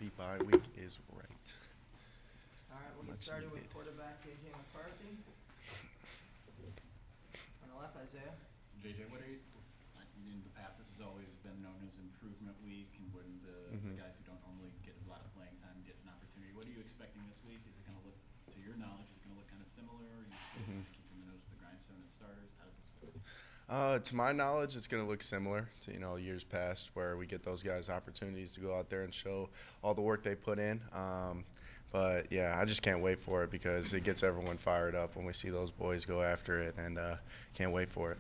happy bye week is right. All right, we'll get Much started with needed. quarterback JJ McCarthy. On the left, Isaiah. JJ, what are you, in the past, this has always been known as improvement week, and when the guys who don't normally get a lot of playing time get an opportunity. What are you expecting this week? Is it going to look, to your knowledge, is it going to look kind of similar? Are you still keeping the nose to the grindstone as starters? How does this work? To my knowledge, it's going to look similar to years past, where we get those guys opportunities to go out there and show all the work they put in. But yeah, I just can't wait for it because it gets everyone fired up when we see those boys go after it, and can't wait for it.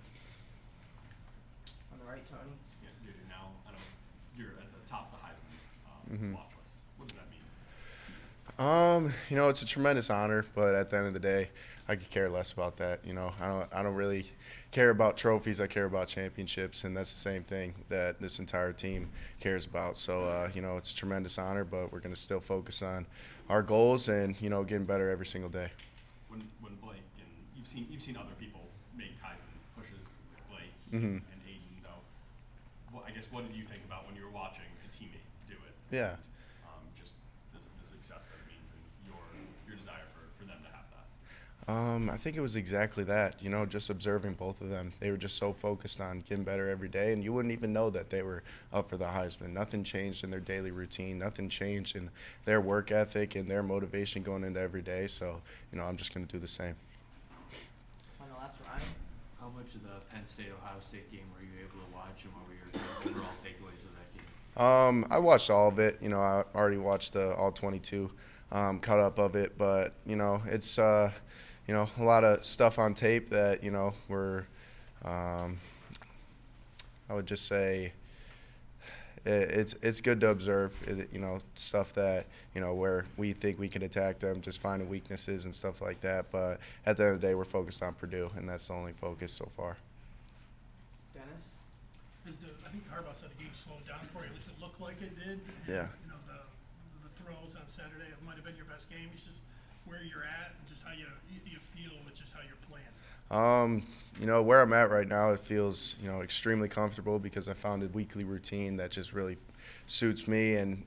On the right, Tony. Yeah, dude, now you're at the top of the Heisman watch list. What does that mean? It's a tremendous honor, but at the end of the day, I could care less about that. I don't really care about trophies. I care about championships, and that's the same thing that this entire team cares about. So, it's a tremendous honor, but we're going to still focus on our goals and, getting better every single day. When Blake, and you've seen other people make Heisman pushes, like Blake and Aiden, though. I guess what did you think about when you were watching a teammate do it? Yeah. Just the success that it means and your desire for them to have that. I think it was exactly that, just observing both of them. They were just so focused on getting better every day, and you wouldn't even know that they were up for the Heisman. Nothing changed in their daily routine. Nothing changed in their work ethic and their motivation going into every day. So, I'm just going to do the same. On the left, Ryan. How much of the Penn State-Ohio State game were you able to watch, and what were your overall takeaways of that game? I watched all of it. I already watched the all 22, caught up of it, but it's a lot of stuff on tape that were I would just say it's good to observe. Stuff that where we think we can attack them, just finding weaknesses and stuff like that. But at the end of the day, we're focused on Purdue, and that's the only focus so far. Dennis. I think Harbaugh said the game slowed down for you. At least it looked like it did. And, Yeah. The throws on Saturday, it might have been your best game. It's just where you're at and just how you feel with just how you're playing. Where I'm at right now, it feels, extremely comfortable because I found a weekly routine that just really suits me and,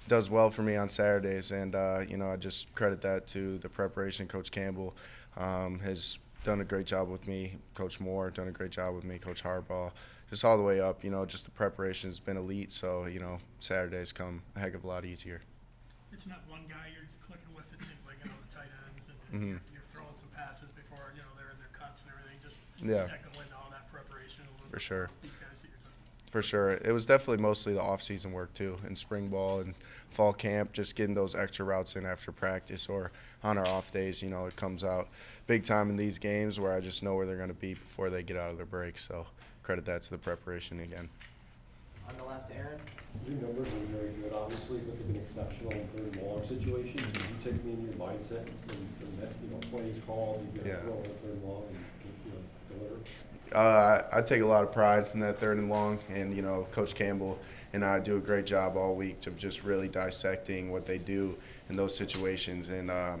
does well for me on Saturdays. And, I just credit that to the preparation. Coach Campbell has done a great job with me. Coach Moore done a great job with me. Coach Harbaugh, just all the way up, just the preparation has been elite. So, Saturdays come a heck of a lot easier. It's not one guy you're clicking with. It seems like, the tight ends and you're throwing some passes before, they're in their cuts and everything. Just echoing all that preparation a little For bit. sure. These guys that you're talking. For sure. It was definitely mostly the off-season work, too, in spring ball and fall camp, just getting those extra routes in after practice or on our off days. It comes out big time in these games where I just know where they're going to be before they get out of their break. So credit that to the preparation again. On the left, Aaron. Your numbers are very good, obviously, but they've been exceptional in third and long situations. Did you take me in your mindset when that, plays called, you get a throw in third and long and, deliver? I take a lot of pride in that third and long, and Coach Campbell and I do a great job all week of just really dissecting what they do in those situations. And I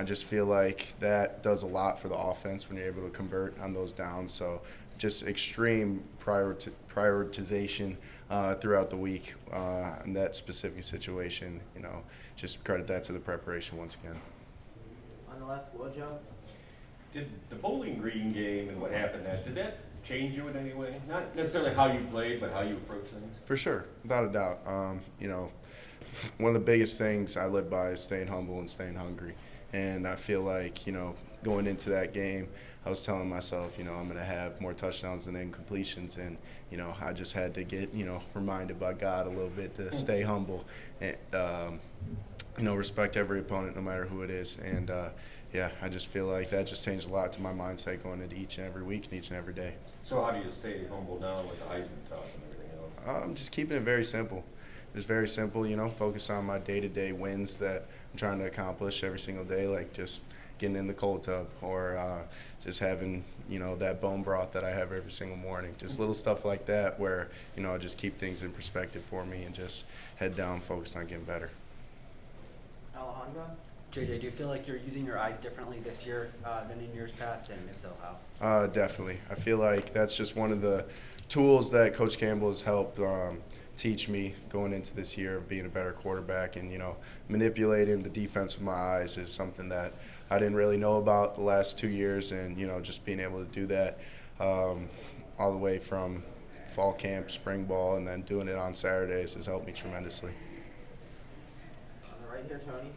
just feel like that does a lot for the offense when you're able to convert on those downs. So just extreme prioritization throughout the week in that specific situation. Just credit that to the preparation once again. On the left, Wojo. Did the Bowling Green game and what happened did that change you in any way? Not necessarily how you played, but how you approach things? For sure, without a doubt. One of the biggest things I live by is staying humble and staying hungry. And I feel like, going into that game, I was telling myself, I'm going to have more touchdowns than incompletions. And, I just had to get, reminded by God a little bit to stay humble and, respect every opponent no matter who it is. And, I just feel like that just changed a lot to my mindset going into each and every week and each and every day. So how do you stay humble now with the Heisman talk and everything else? I'm just keeping it very simple. It's very simple, focus on my day-to-day wins that I'm trying to accomplish every single day, like just getting in the cold tub or just having, that bone broth that I have every single morning. Just little stuff like that where, I just keep things in perspective for me and just head down, focused on getting better. Alejandro. JJ, do you feel like you're using your eyes differently this year than in years past, and if so, how? Definitely. I feel like that's just one of the tools that Coach Campbell has helped teach me going into this year of being a better quarterback. And, manipulating the defense with my eyes is something that I didn't really know about the last 2 years. And, just being able to do that all the way from fall camp, spring ball, and then doing it on Saturdays has helped me tremendously. On the right here, Tony.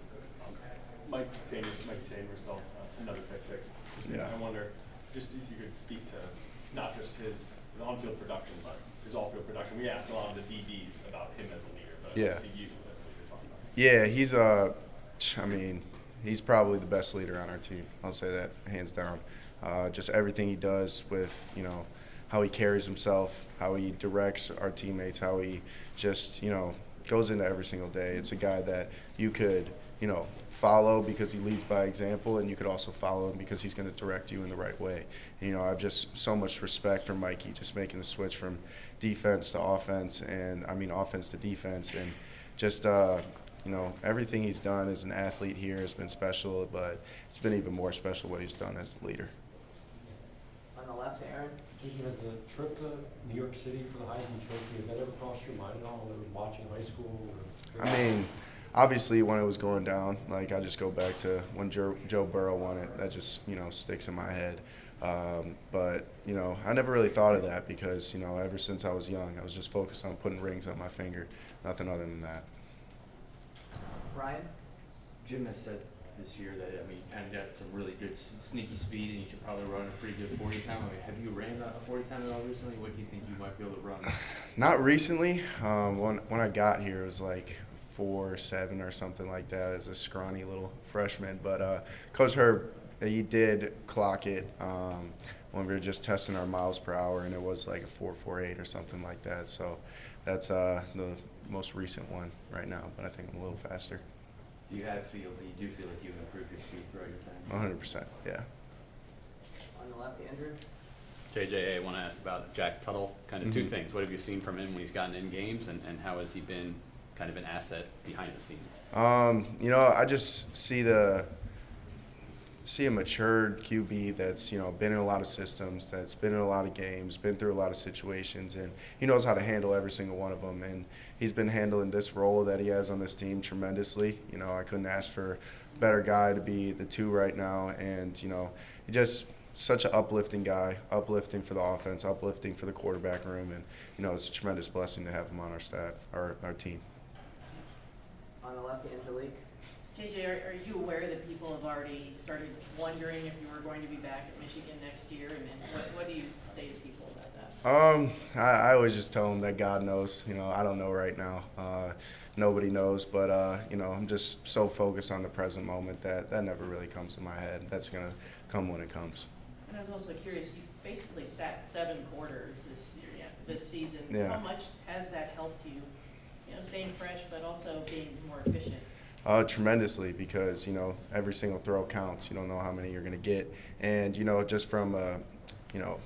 Mike Sanders stole another pick six. Yeah. I wonder, just if you could speak to not just his on-field production, but his off-field production. We asked a lot of the DBs about him as a leader, but Yeah. I see you as a leader talking about. Yeah, he's probably the best leader on our team. I'll say that hands down. Just everything he does with, how he carries himself, how he directs our teammates, how he just, goes into every single day. It's a guy that you could, follow because he leads by example, and you could also follow him because he's going to direct you in the right way. And, I've just so much respect for Mikey, just making the switch from defense to offense, and offense to defense, and just everything he's done as an athlete here has been special, but it's been even more special what he's done as a leader. On the left, Aaron. JJ, has the trip to New York City for the Heisman Trophy, has that ever crossed your mind at all when you were watching high school? Or Obviously when it was going down, I just go back to when Joe Burrow won it. That just, sticks in my head. But, I never really thought of that because, ever since I was young, I was just focused on putting rings on my finger, nothing other than that. Ryan. Jim has said this year that, you kind of got some really good sneaky speed, and you could probably run a pretty good 40 time. Have you ran a 40 time at all recently? What do you think you might be able to run? Not recently. When I got here, it was 4.7 or something like that as a scrawny little freshman. But Coach Herb, he did clock it when we were just testing our miles per hour, and it was a 4.48 or something like that. So that's the most recent one right now, but I think I'm a little faster. So you do feel like you've improved your speed throughout your time? 100%, yeah. On the left, Andrew. JJ, I want to ask about Jack Tuttle. Kind of two things. What have you seen from him when he's gotten in games, and how has he been kind of an asset behind the scenes? I just see a matured QB that's, been in a lot of systems, that's been in a lot of games, been through a lot of situations, and he knows how to handle every single one of them. And he's been handling this role that he has on this team tremendously. I couldn't ask for a better guy to be the 2 right now. And, he just such an uplifting guy, uplifting for the offense, uplifting for the quarterback room. And, it's a tremendous blessing to have him on our staff, our team. On the left, Angelique. JJ, are you aware that people have already started wondering if you were going to be back at Michigan next year? And what do you say to people about that? I always just tell them that God knows. I don't know right now. Nobody knows, but I'm just so focused on the present moment that never really comes to my head. That's gonna come when it comes. And I was also curious. You basically sat 7 quarters this season. Yeah. How much has that helped you? Staying fresh, but also being more efficient. Tremendously, because every single throw counts. You don't know how many you're going to get, and just from a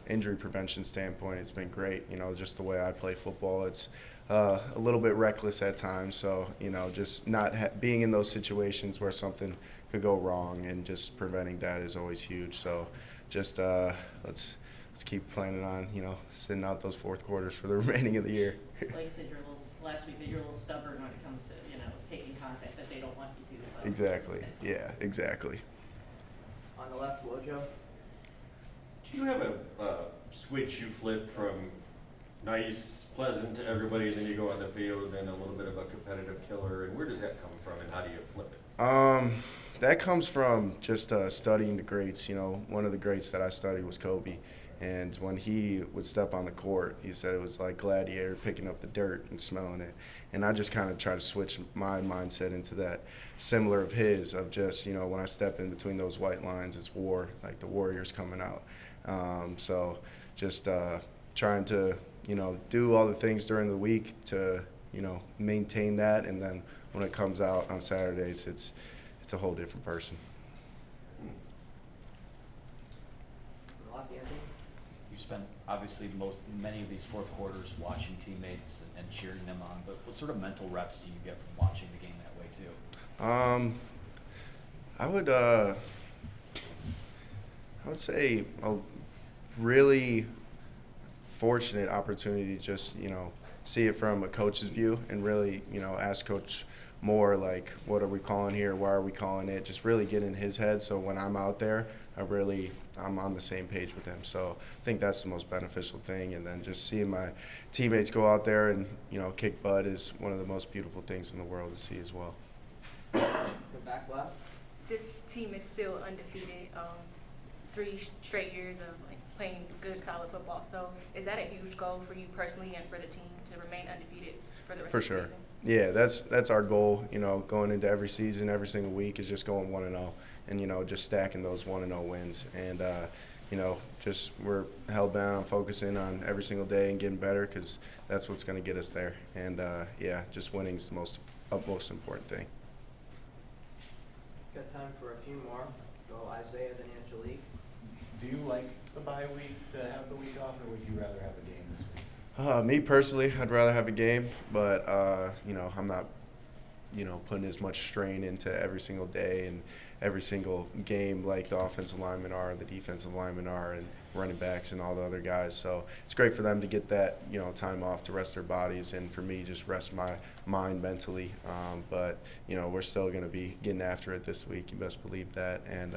injury prevention standpoint, it's been great. Just the way I play football, it's a little bit reckless at times. So just not being in those situations where something could go wrong, and just preventing that is always huge. So just let's keep planning on sitting out those fourth quarters for the remaining of the year. Like said, last week that you're a little stubborn when it comes to taking contact that they don't want you to. But. Exactly. Yeah. Exactly. On the left, Wojo. Do you have a switch you flip from nice, pleasant to everybody, and then you go on the field and a little bit of a competitive killer? And where does that come from, and how do you flip it? That comes from just studying the greats. One of the greats that I studied was Kobe. And when he would step on the court, he said it was like Gladiator picking up the dirt and smelling it. And I just kind of try to switch my mindset into that similar of his, of just, when I step in between those white lines, it's war, like the Warriors coming out. So just trying to, do all the things during the week to, maintain that. And then when it comes out on Saturdays, it's a whole different person. On the left, Anthony. You spent obviously many of these fourth quarters watching teammates and cheering them on, but what sort of mental reps do you get from watching the game that way too? I would say a really fortunate opportunity to just see it from a coach's view and really, ask Coach more like, what are we calling here? Why are we calling it? Just really get in his head. So when I'm out there, I'm on the same page with him. So I think that's the most beneficial thing. And then just seeing my teammates go out there and, kick butt is one of the most beautiful things in the world to see as well. Go back left. This team is still undefeated. 3 straight years of playing good, solid football. So is that a huge goal for you personally and for the team to remain undefeated for the rest of the season? Yeah, that's our goal. Going into every season, every single week is just going 1-0, and just stacking those 1-0 wins. And just we're hell bent on focusing on every single day and getting better because that's what's going to get us there. And just winning is the most important thing. Got time for a few more. Go Isaiah, then Angelique. Do you like the bye week to have the week off, or would you rather have a game this week? Me personally, I'd rather have a game, but I'm not, putting as much strain into every single day and every single game like the offensive linemen are, the defensive linemen are, and running backs and all the other guys. So it's great for them to get that, time off to rest their bodies, and for me just rest my mind mentally. But we're still going to be getting after it this week. You best believe that. And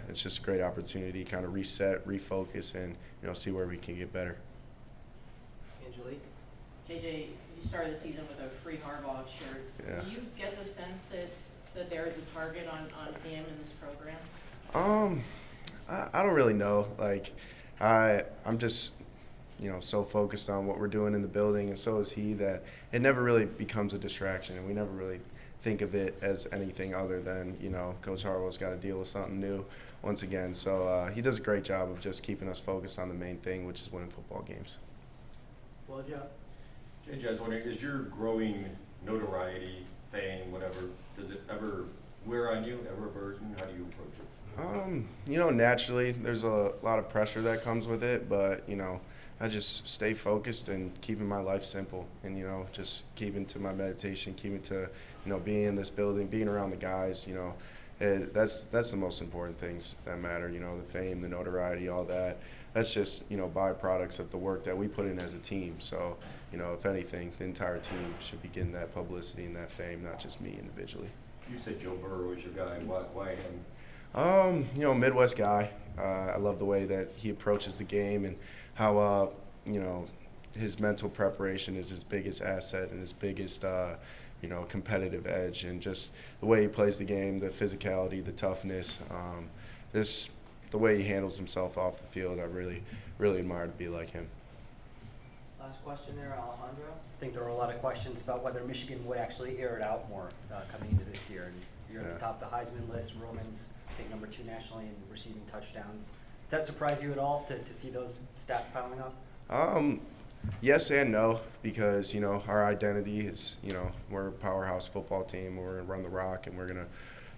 it's just a great opportunity, kind of reset, refocus, and see where we can get better. Angelique. JJ, you started the season with a free Harbaugh shirt. Yeah. Do you get the sense that there is a target on him in this program? I don't really know. I'm just, so focused on what we're doing in the building, and so is he, that it never really becomes a distraction, and we never really think of it as anything other than, Coach Harbaugh's got to deal with something new once again. So he does a great job of just keeping us focused on the main thing, which is winning football games. Well, Joe. JJ, I was wondering, is your growing notoriety, fame, whatever, does it ever wear on you, ever a burden? How do you approach it? Naturally, there's a lot of pressure that comes with it, but, I just stay focused and keeping my life simple and, just keeping to my meditation, keeping to, being in this building, being around the guys, that's the most important things that matter, the fame, the notoriety, all that. That's just, byproducts of the work that we put in as a team. So, if anything, the entire team should be getting that publicity and that fame, not just me individually. You said Joe Burrow was your guy. Why him? Midwest guy. I love the way that he approaches the game and how, his mental preparation is his biggest asset and his biggest, competitive edge, and just the way he plays the game, the physicality, the toughness, just the way he handles himself off the field. I really, really admire to be like him. Last question there, Alejandro. I think there were a lot of questions about whether Michigan would actually air it out more coming into this year. And you're at the top of the Heisman list. Roman's, I think, number 2 nationally in receiving touchdowns. Does that surprise you at all to see those stats piling up? Yes and no, because, our identity is, we're a powerhouse football team. We're going to run the rock, and we're going to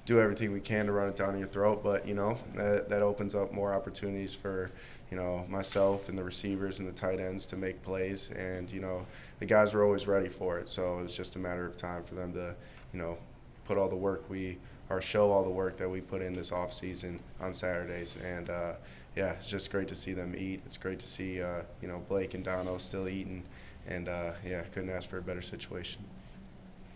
do everything we can to run it down your throat. But, that opens up more opportunities for, myself and the receivers and the tight ends to make plays. And, the guys were always ready for it. So it was just a matter of time for them to, put all the work show all the work that we put in this off season on Saturdays. And, it's just great to see them eat. It's great to see, Blake and Dono still eating. And, couldn't ask for a better situation.